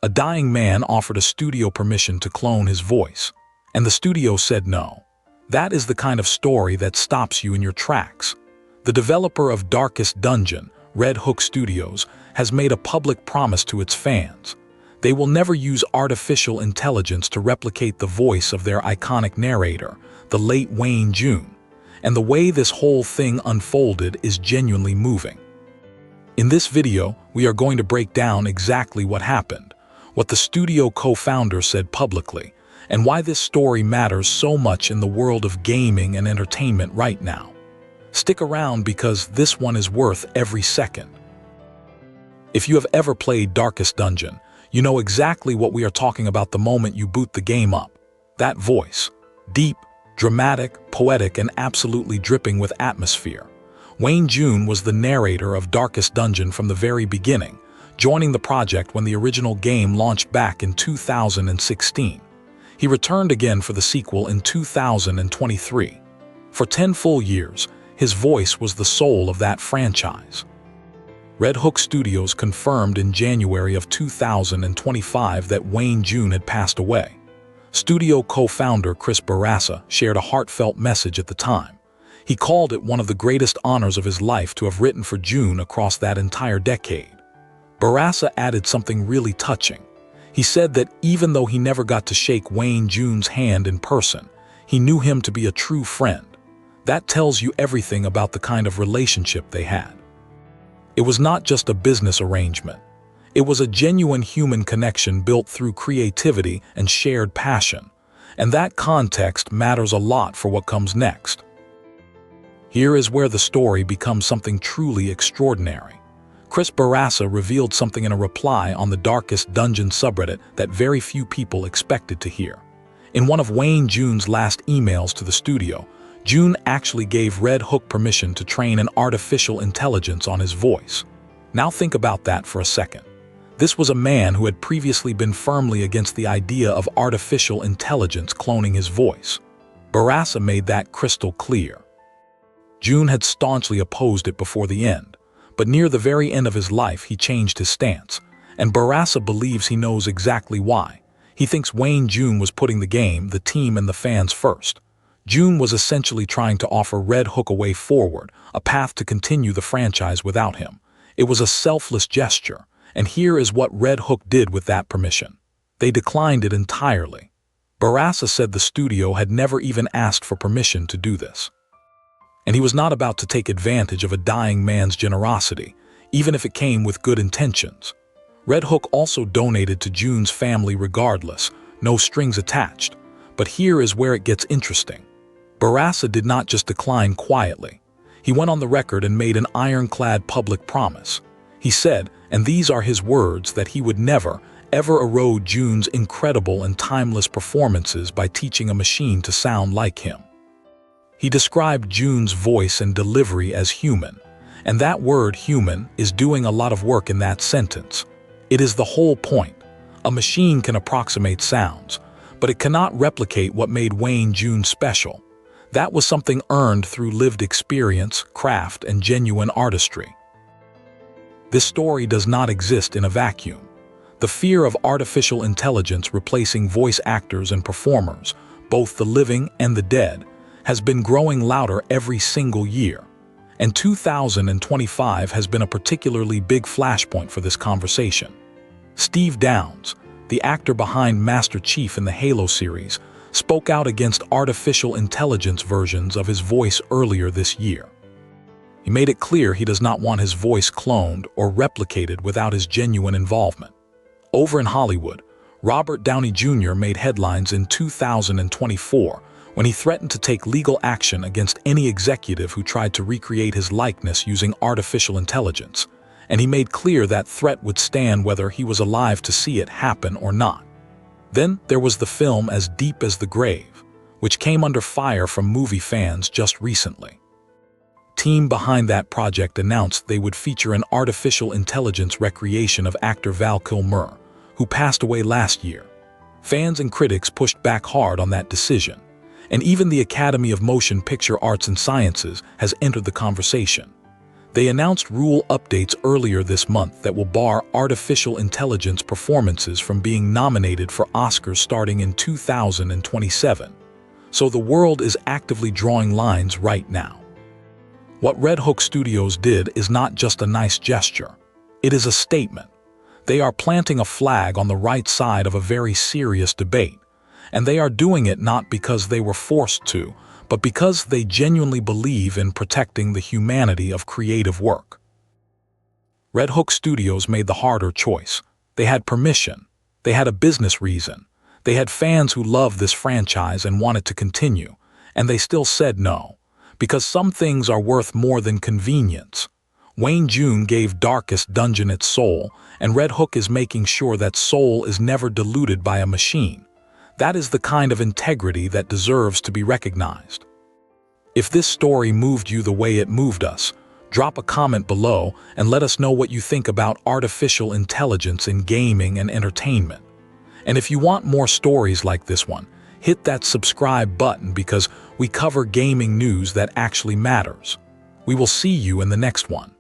A dying man offered a studio permission to clone his voice, and the studio said no. That is the kind of story that stops you in your tracks. The developer of Darkest Dungeon, Red Hook Studios, has made a public promise to its fans. They will never use artificial intelligence to replicate the voice of their iconic narrator, the late Wayne June. And the way this whole thing unfolded is genuinely moving. In this video, we are going to break down exactly what happened, what the studio co-founder said publicly, and why this story matters so much in the world of gaming and entertainment right now. Stick around because this one is worth every second. If you have ever played Darkest Dungeon, you know exactly what we are talking about the moment you boot the game up. That voice. Deep, dramatic, poetic, and absolutely dripping with atmosphere. Wayne June was the narrator of Darkest Dungeon from the very beginning, joining the project when the original game launched back in 2016. He returned again for the sequel in 2023. For 10 full years, his voice was the soul of that franchise. Red Hook Studios confirmed in January of 2025 that Wayne June had passed away. Studio co-founder Chris Bourassa shared a heartfelt message at the time. He called it one of the greatest honors of his life to have written for June across that entire decade. Bourassa added something really touching. He said that even though he never got to shake Wayne June's hand in person, he knew him to be a true friend. That tells you everything about the kind of relationship they had. It was not just a business arrangement. It was a genuine human connection built through creativity and shared passion. And that context matters a lot for what comes next. Here is where the story becomes something truly extraordinary. Chris Bourassa revealed something in a reply on the Darkest Dungeon subreddit that very few people expected to hear. In one of Wayne June's last emails to the studio, June actually gave Red Hook permission to train an artificial intelligence on his voice. Now think about that for a second. This was a man who had previously been firmly against the idea of artificial intelligence cloning his voice. Bourassa made that crystal clear. June had staunchly opposed it before the end, but near the very end of his life he changed his stance, and Bourassa believes he knows exactly why. He thinks Wayne June was putting the game, the team, and the fans first. June was essentially trying to offer Red Hook a way forward, a path to continue the franchise without him. It was a selfless gesture, and here is what Red Hook did with that permission. They declined it entirely. Bourassa said the studio had never even asked for permission to do this. And he was not about to take advantage of a dying man's generosity, even if it came with good intentions. Red Hook also donated to June's family regardless, no strings attached. But here is where it gets interesting. Bourassa did not just decline quietly. He went on the record and made an ironclad public promise. He said, and these are his words, that he would never, ever erode June's incredible and timeless performances by teaching a machine to sound like him. He described June's voice and delivery as human, and that word human is doing a lot of work in that sentence. It is the whole point. A machine can approximate sounds, but it cannot replicate what made Wayne June special. That was something earned through lived experience, craft, and genuine artistry. This story does not exist in a vacuum. The fear of artificial intelligence replacing voice actors and performers, both the living and the dead, has been growing louder every single year. And 2025 has been a particularly big flashpoint for this conversation. Steve Downes, the actor behind Master Chief in the Halo series, spoke out against artificial intelligence versions of his voice earlier this year. He made it clear he does not want his voice cloned or replicated without his genuine involvement. Over in Hollywood, Robert Downey Jr. made headlines in 2024 when he threatened to take legal action against any executive who tried to recreate his likeness using artificial intelligence, and he made clear that threat would stand whether he was alive to see it happen or not. Then there was the film As Deep as the Grave, which came under fire from movie fans just recently. Team behind that project announced they would feature an artificial intelligence recreation of actor Val Kilmer, who passed away last year. Fans and critics pushed back hard on that decision, and even the Academy of Motion Picture Arts and Sciences has entered the conversation. They announced rule updates earlier this month that will bar artificial intelligence performances from being nominated for Oscars starting in 2027. So the world is actively drawing lines right now. What Red Hook Studios did is not just a nice gesture. It is a statement. They are planting a flag on the right side of a very serious debate, and they are doing it not because they were forced to, but because they genuinely believe in protecting the humanity of creative work. Red Hook Studios made the harder choice. They had permission. They had a business reason. They had fans who loved this franchise and wanted to continue, and they still said no, because some things are worth more than convenience. Wayne June gave Darkest Dungeon its soul, and Red Hook is making sure that soul is never diluted by a machine. That is the kind of integrity that deserves to be recognized. If this story moved you the way it moved us, drop a comment below and let us know what you think about artificial intelligence in gaming and entertainment. And if you want more stories like this one, hit that subscribe button because we cover gaming news that actually matters. We will see you in the next one.